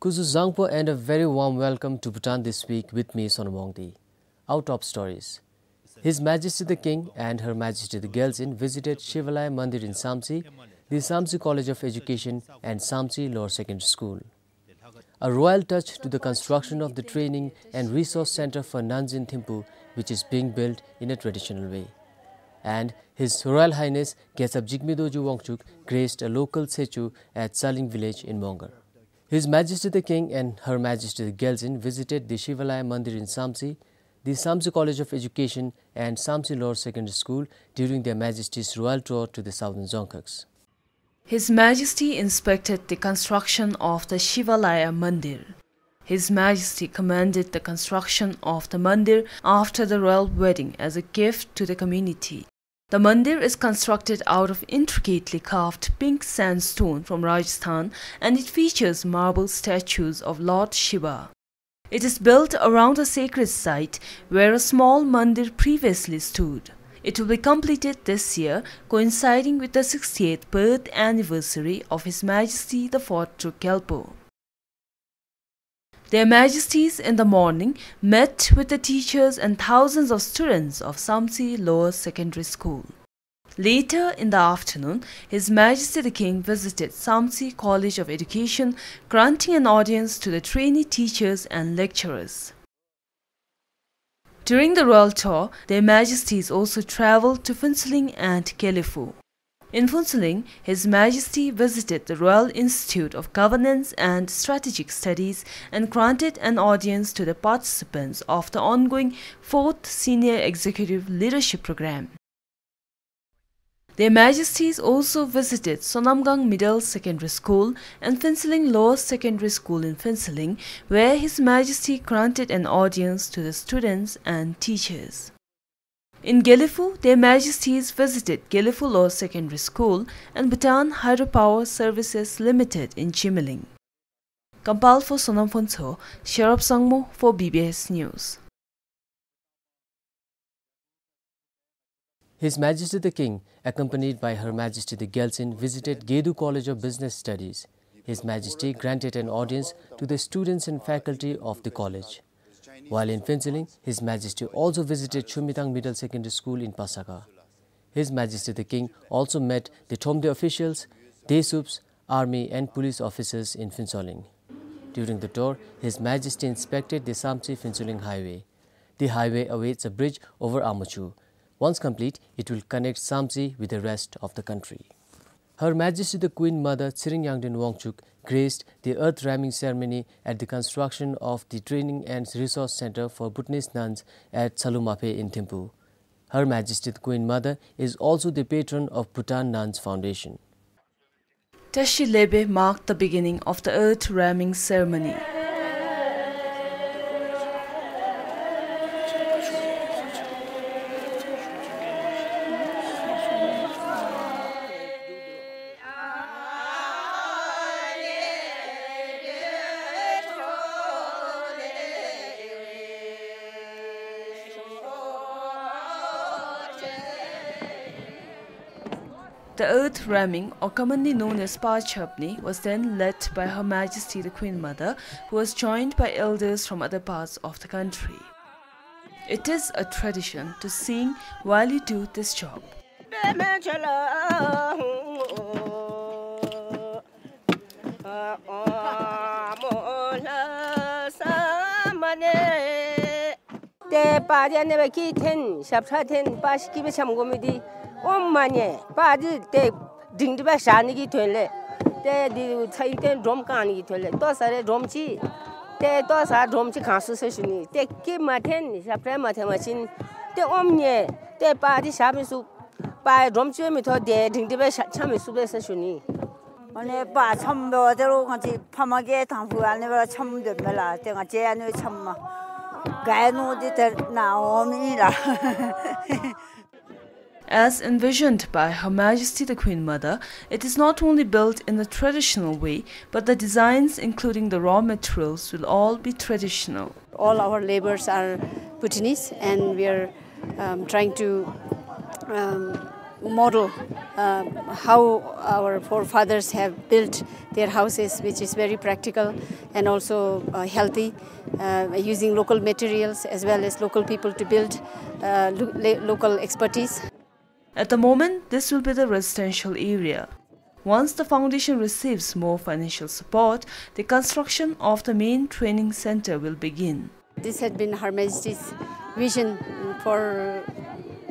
Kuzu Zangpo and a very warm welcome to Bhutan this week with me, Sonamongdi. Our top stories. His Majesty the King and Her Majesty the Gelsin visited Shivalaya Mandir in Samsi, the Samsi College of Education and Samsi Lower Secondary School. A royal touch to the construction of the Training and Resource Center for Nuns in Thimphu, which is being built in a traditional way. And His Royal Highness Gesab Jigmedoju Wangchuk graced a local sechu at Saling village in Mongar. His Majesty the King and Her Majesty the Gelsin visited the Shivalaya Mandir in Samsi, the Samsi College of Education and Samsi Lower Secondary School during their Majesty's royal tour to the southern Dzongkhas. His Majesty inspected the construction of the Shivalaya Mandir. His Majesty commended the construction of the Mandir after the royal wedding as a gift to the community. The Mandir is constructed out of intricately carved pink sandstone from Rajasthan and it features marble statues of Lord Shiva. It is built around a sacred site where a small Mandir previously stood. It will be completed this year, coinciding with the 68th birth anniversary of His Majesty the Fourth Trukhelpo. Their Majesties in the morning met with the teachers and thousands of students of Samsi Lower Secondary School. Later in the afternoon, His Majesty the King visited Samsi College of Education, granting an audience to the trainee teachers and lecturers. During the royal tour, their Majesties also travelled to Phuentsholing and Kelifu. In Phuentsholing, His Majesty visited the Royal Institute of Governance and Strategic Studies and granted an audience to the participants of the ongoing 4th Senior Executive Leadership Programme. Their Majesties also visited Sonamgang Middle Secondary School and Phuentsholing Lower Secondary School in Phuentsholing, where His Majesty granted an audience to the students and teachers. In Gelifu, their Majesties visited Gelifu Lower Secondary School and Bhutan Hydropower Services Limited in Chimeling. Kampal for Sonam Phunso, Sherop Sangmo for BBS News. His Majesty the King, accompanied by Her Majesty the Gelsin, visited Gedu College of Business Studies. His Majesty granted an audience to the students and faculty of the college. While in Phuentsholing, His Majesty also visited Chumitang Middle Secondary School in Pasaka. His Majesty the King also met the Thomde officials, Desups, army and police officers in Phuentsholing. During the tour, His Majesty inspected the Samsi-Phuentsholing highway. The highway awaits a bridge over Amachu. Once complete, it will connect Samsi with the rest of the country. Her Majesty the Queen Mother Tsiring Yangden Wangchuk graced the earth ramming ceremony at the construction of the Training and Resource Center for Bhutanese nuns at Salumape in Thimphu. Her Majesty the Queen Mother is also the patron of Bhutan Nuns Foundation. Tashi Lebe marked the beginning of the earth ramming ceremony. The earth ramming, or commonly known as Pachapni, was then led by Her Majesty the Queen Mother, who was joined by elders from other parts of the country. It is a tradition to sing while you do this job. Manye, Padi, they ding the Bashaniki toilet. They do Titan drum carny toilet. Those are drumchi. They those are drumchi constitution. They keep my ten, Saprema machine. The omni, they party shabisu by drumchi method, they ding the Bashami subsessioni. On a bat, some water, Pamagate, and who I never chum the Bella, then a Janu chum. Guy no did now, Mila. As envisioned by Her Majesty the Queen Mother, it is not only built in a traditional way, but the designs, including the raw materials, will all be traditional. All our labours are Bhutanese, and we are trying to model how our forefathers have built their houses, which is very practical and also healthy, using local materials as well as local people to build local expertise. At the moment, this will be the residential area. Once the foundation receives more financial support, the construction of the main training center will begin. This had been Her Majesty's vision for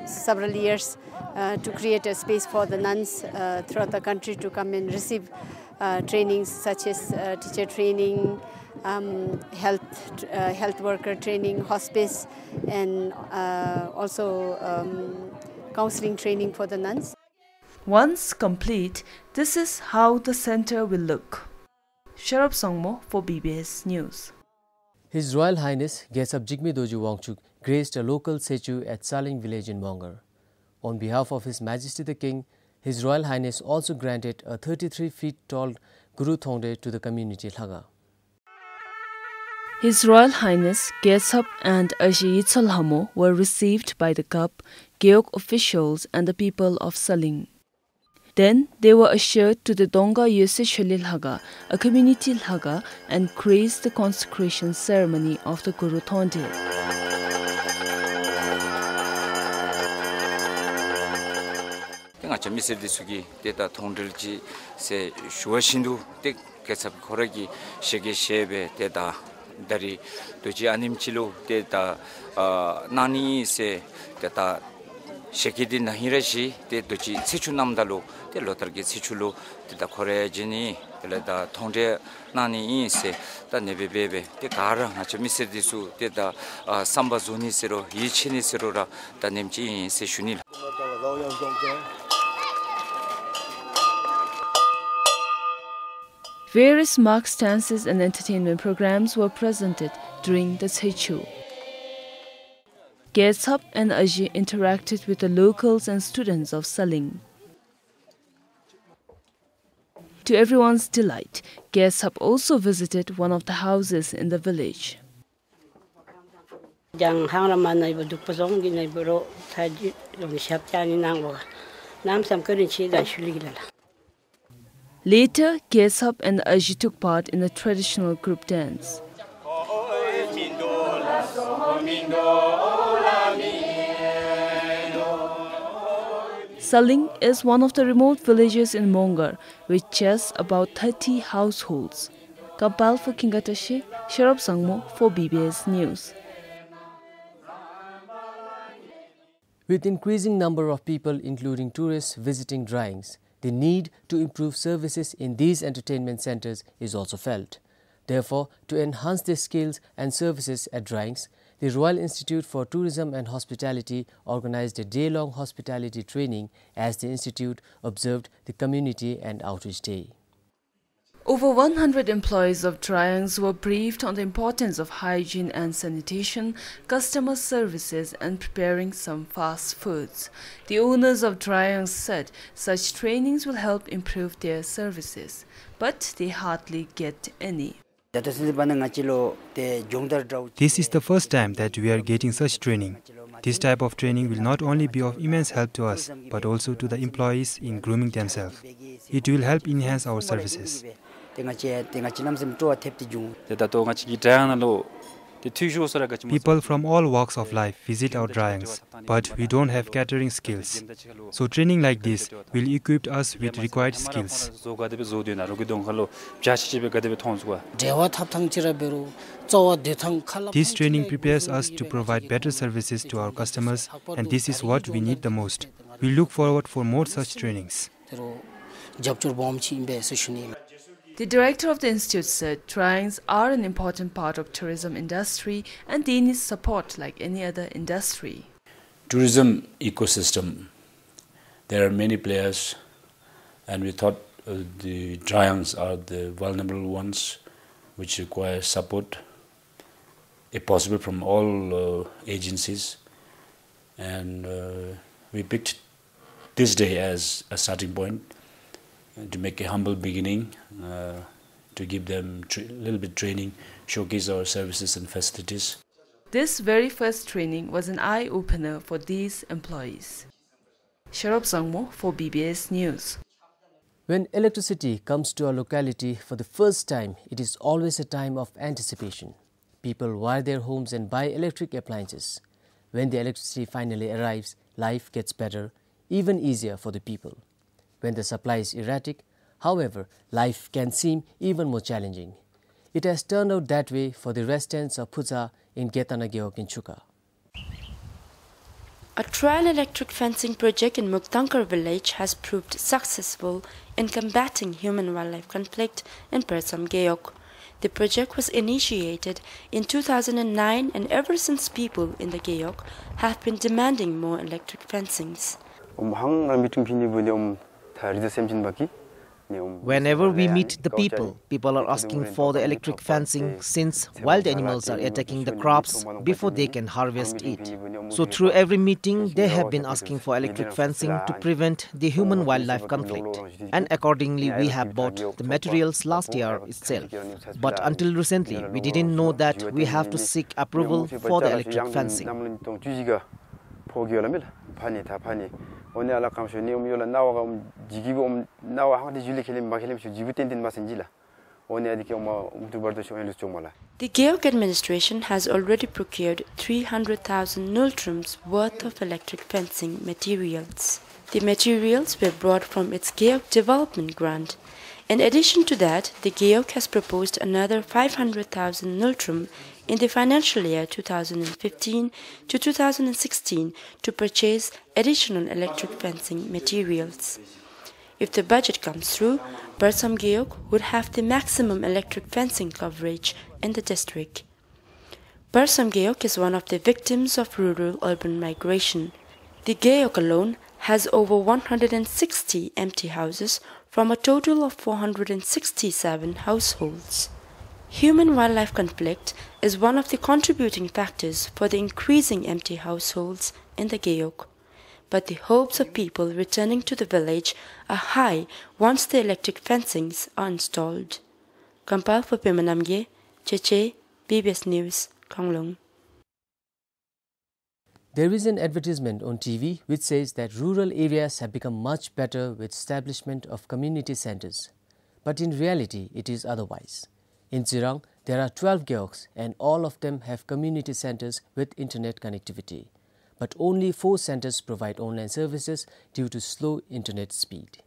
several years, to create a space for the nuns throughout the country to come and receive trainings such as teacher training, health worker training, hospice, and also counseling training for the nuns. Once complete, this is how the center will look. Sharab Sangmo for BBS News. His Royal Highness Gesap Jigme Doji Wangchuk graced a local statue at Saling village in Mongar. On behalf of His Majesty the King, His Royal Highness also granted a 33 feet tall Guru Thongde to the community Lhaga. His Royal Highness Gesap and Aji Yitzhal Hamo were received by the KAP, Geok officials and the people of Saling. Then they were ushered to the Donga Yose Shalil Haga, a community Lhaga, and graced the consecration ceremony of the Guru Thongde. 미세디 수기 데이터 통들지 세 슈어신도 때 계속 거라기 세계 셰베 데이터 다리 도지 아님치로 데이터 나니 세 데이터 세계디 나히라시 데 도지 세추남달로 데 로터기 세추로 데이터 거래지니 데이터 통제 나니 세 다네베베베 데 가라 아주 미세디 수 데이터 삼바존이세로 이치니세로라 다nem지 세 슈닐 Various marked stances and entertainment programs were presented during the Seichu. Gesap and Aji interacted with the locals and students of Saling. To everyone's delight, Gesap also visited one of the houses in the village. Later, Gesap and Aji took part in a traditional group dance. Saling is one of the remote villages in Mongar, with just about 30 households. Kampal for Kingatashe, Sharab Sangmo for BBS News. With increasing number of people, including tourists, visiting dryings, the need to improve services in these entertainment centers is also felt. Therefore, to enhance their skills and services at dryings, the Royal Institute for Tourism and Hospitality organized a day-long hospitality training as the institute observed the community and outreach day. Over 100 employees of Dryings were briefed on the importance of hygiene and sanitation, customer services and preparing some fast foods. The owners of Dryings said such trainings will help improve their services, but they hardly get any. This is the first time that we are getting such training. This type of training will not only be of immense help to us, but also to the employees in grooming themselves. It will help enhance our services. People from all walks of life visit our dryings, but we don't have catering skills. So training like this will equip us with required skills. This training prepares us to provide better services to our customers, and this is what we need the most. We look forward for more such trainings. The director of the institute said dryings are an important part of tourism industry and they need support like any other industry. Tourism ecosystem, there are many players, and we thought the dryings are the vulnerable ones which require support, if possible from all agencies, and we picked this day as a starting point to make a humble beginning, to give them a little bit training, showcase our services and facilities. This very first training was an eye-opener for these employees. Sharab Sangmo for BBS News. When electricity comes to a locality for the first time, it is always a time of anticipation. People wire their homes and buy electric appliances. When the electricity finally arrives, life gets better, even easier for the people. When the supply is erratic, however, life can seem even more challenging. It has turned out that way for the residents of Phutsa in Getanageok in Chuka. A trial electric fencing project in Muktankar village has proved successful in combating human-wildlife conflict in Persam Geok. The project was initiated in 2009 and ever since people in the Geok have been demanding more electric fencings. Whenever we meet the people are asking for the electric fencing since wild animals are attacking the crops before they can harvest it. So through every meeting, they have been asking for electric fencing to prevent the human-wildlife conflict. And accordingly, we have bought the materials last year itself. But until recently, we didn't know that we have to seek approval for the electric fencing. The Geok administration has already procured 300,000 nultrums worth of electric fencing materials. The materials were brought from its Geok development grant. In addition to that, the Geok has proposed another 500,000 nultrum in the financial year 2015 to 2016 to purchase additional electric fencing materials. If the budget comes through, Persam Geok would have the maximum electric fencing coverage in the district. Persam Geok is one of the victims of rural-urban migration. The Geok alone has over 160 empty houses from a total of 467 households. Human-wildlife conflict is one of the contributing factors for the increasing empty households in the Geok. But the hopes of people returning to the village are high once the electric fencings are installed. Kampal for Pimanamge, Cheche, BBS News, Konglung. There is an advertisement on TV which says that rural areas have become much better with establishment of community centers. But in reality, it is otherwise. In Zirang, there are 12 Geoks and all of them have community centers with internet connectivity. But only 4 centers provide online services due to slow internet speed.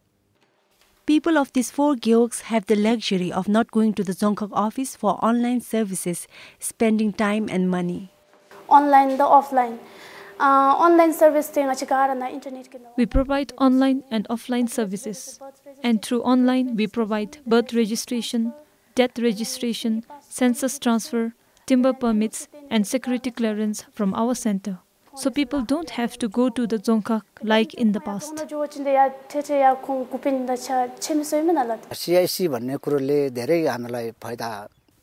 People of these 4 Geoks have the luxury of not going to the Dzongkhag office for online services, spending time and money. Online, the offline. Online service we provide online and offline services, and through online we provide birth registration, death registration, census transfer, timber permits and security clearance from our center. So people don't have to go to the Dzongkhag like in the past.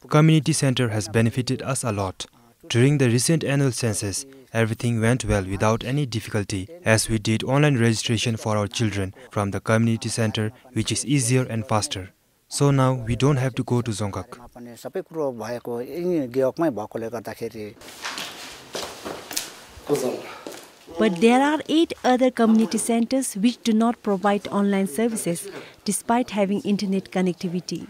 Community center has benefited us a lot. During the recent annual census, everything went well without any difficulty as we did online registration for our children from the community center, which is easier and faster. So now we don't have to go to Dzongkhag. But there are 8 other community centers which do not provide online services despite having internet connectivity.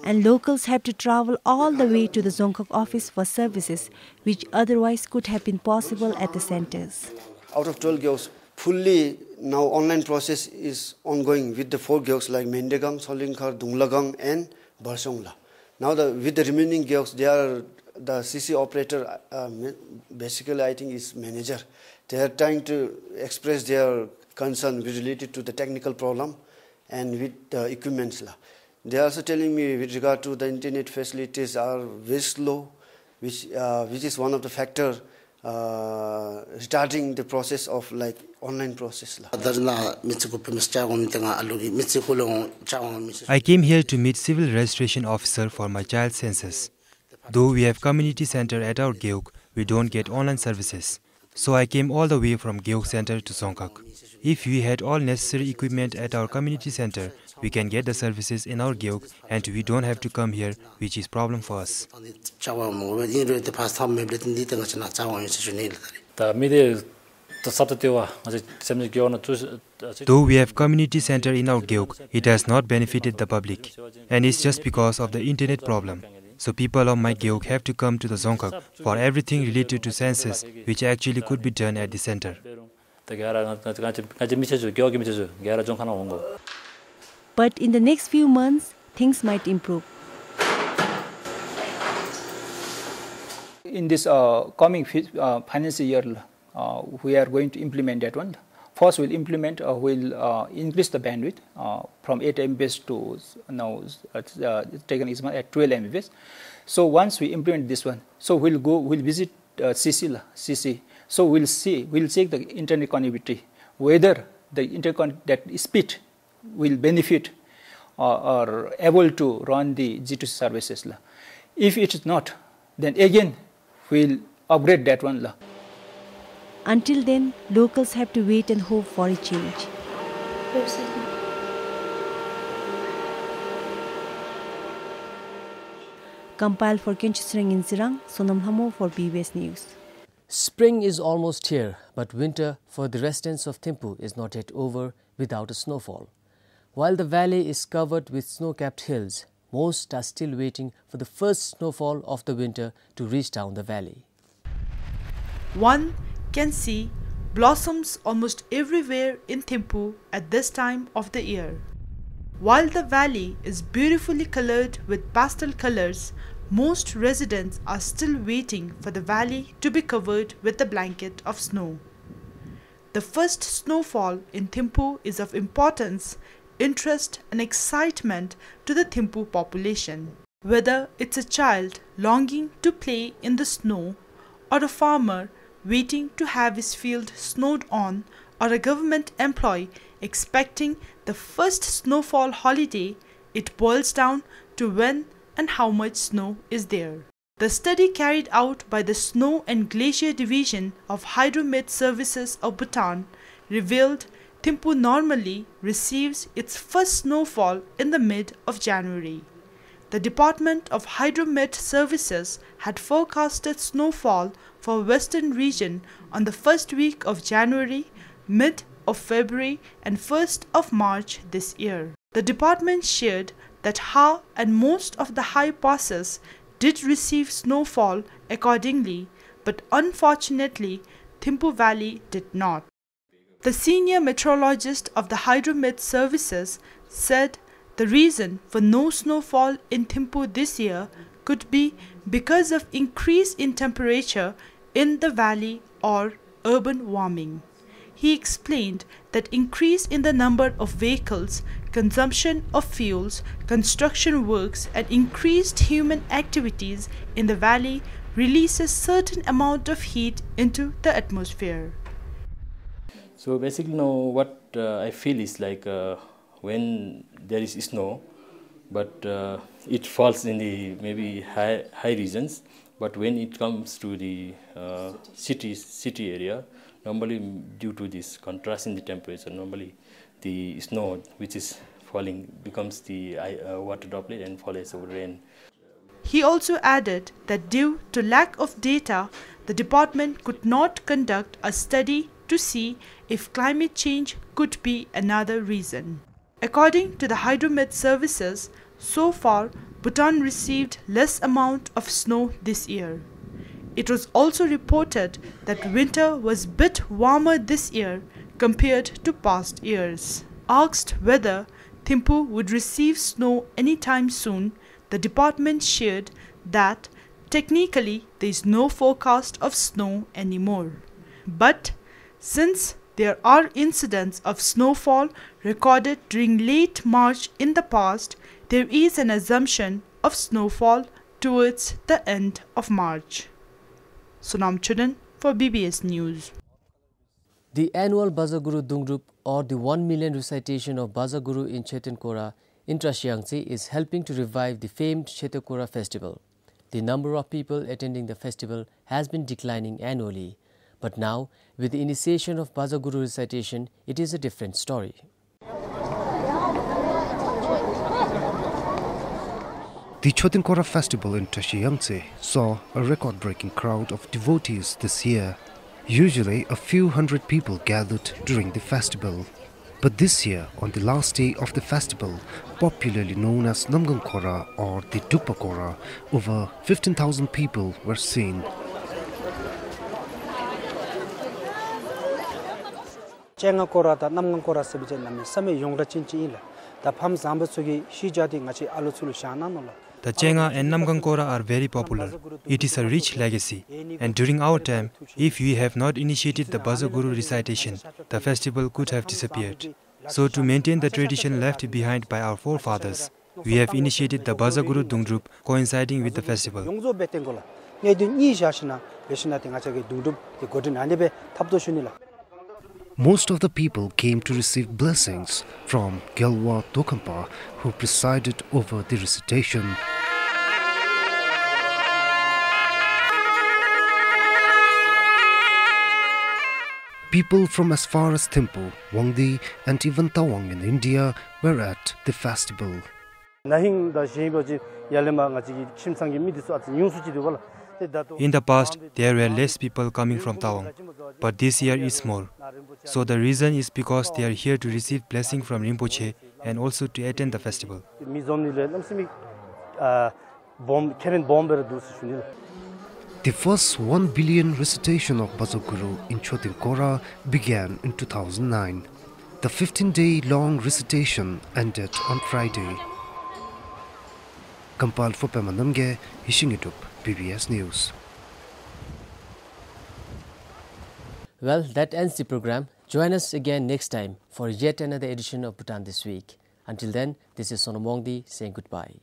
And locals have to travel all the way to the Dzongkhag office for services which otherwise could have been possible at the centers. Out of 12 Geoks, fully now online process is ongoing with the 4 Geoks like Mendegang, Solinkar, Dunglagang and Barsongla. Now with the remaining Geoks, they are the CC operator, basically I think is manager. They are trying to express their concern related to the technical problem and with the equipments. They are also telling me with regard to the internet facilities are very slow, which is one of the factors starting the process of like online process. I came here to meet civil registration officer for my child census. Though we have community center at our Geok, we don't get online services. So I came all the way from Geok center to Dzongkhag. If we had all necessary equipment at our community center, we can get the services in our Geok and we don't have to come here, which is problem for us. Though we have community center in our Geuk, it has not benefited the public. And it's just because of the internet problem. So people of my Geuk have to come to the Zongkak for everything related to census, which actually could be done at the center. But in the next few months, things might improve. In this coming financial year, we are going to implement that one. First, we'll implement, we'll increase the bandwidth from 8 Mbps to now taken is at 12 Mbps. So once we implement this one, so we'll visit CC. So we'll check the internet connectivity, whether the that speed will benefit or able to run the G2C services. If it is not, then again we'll upgrade that one. Until then, locals have to wait and hope for a change. Compiled for Kenchusrang in Zirang, Sonam Hamo for BBS News. Spring is almost here, but winter for the residents of Thimphu is not yet over without a snowfall. While the valley is covered with snow-capped hills, most are still waiting for the first snowfall of the winter to reach down the valley. One can see blossoms almost everywhere in Thimphu at this time of the year. While the valley is beautifully colored with pastel colors, most residents are still waiting for the valley to be covered with a blanket of snow. The first snowfall in Thimphu is of importance, interest and excitement to the Thimphu population. Whether it's a child longing to play in the snow, or a farmer waiting to have his field snowed on, or a government employee expecting the first snowfall holiday, it boils down to when and how much snow is there. The study carried out by the Snow and Glacier Division of Hydromet Services of Bhutan revealed Thimphu normally receives its first snowfall in the mid of January. The Department of Hydromet Services had forecasted snowfall for Western region on the first week of January, mid of February and 1st of March this year. The department shared that Ha and most of the high passes did receive snowfall accordingly, but unfortunately Thimphu Valley did not. The senior meteorologist of the Hydromet Services said the reason for no snowfall in Thimphu this year could be because of increase in temperature in the valley or urban warming. He explained that increase in the number of vehicles, consumption of fuels, construction works and increased human activities in the valley releases certain amount of heat into the atmosphere. So basically now what I feel is like when there is snow, but it falls in the maybe high regions, but when it comes to the city area, normally due to this contrast in the temperature, normally the snow which is falling becomes the water droplet and follows over rain. He also added that due to lack of data, the department could not conduct a study to see if climate change could be another reason. According to the Hydromet Services, so far Bhutan received less amount of snow this year. It was also reported that winter was bit warmer this year compared to past years. Asked whether Thimphu would receive snow anytime soon, the department shared that technically there is no forecast of snow anymore. But since there are incidents of snowfall recorded during late March in the past, there is an assumption of snowfall towards the end of March. Sonam Chudan for BBS News. The annual Bajaguru Dungrup or the 1 million recitation of Bajaguru in Chetankora in Trasiangtse is helping to revive the famed Chetankora festival. The number of people attending the festival has been declining annually, but now with the initiation of Bajaguru recitation, it is a different story. The Chetankora festival in Trasiangtse saw a record-breaking crowd of devotees this year. Usually, a few hundred people gathered during the festival. But this year, on the last day of the festival, popularly known as Namgangkora or the Dupakora, over 15,000 people were seen. The Chenga and Namgangkora are very popular. It is a rich legacy. And during our time, if we have not initiated the Bajaguru recitation, the festival could have disappeared. So to maintain the tradition left behind by our forefathers, we have initiated the Bajaguru Dungdrup coinciding with the festival. Most of the people came to receive blessings from Gyalwa Dokampa, who presided over the recitation. People from as far as Thimphu, Wangdi and even Tawang in India were at the festival. In the past, there were less people coming from Tawang, but this year is more. So the reason is because they are here to receive blessing from Rinpoche and also to attend the festival. The first 1 billion recitation of Bajaguru in Chotinkora began in 2009. The 15-day-long recitation ended on Friday. Compiled for Pemanamge, Hishingitup, PBS News. Well, that ends the program. Join us again next time for yet another edition of Bhutan This Week. Until then, this is Sonomongdi saying goodbye.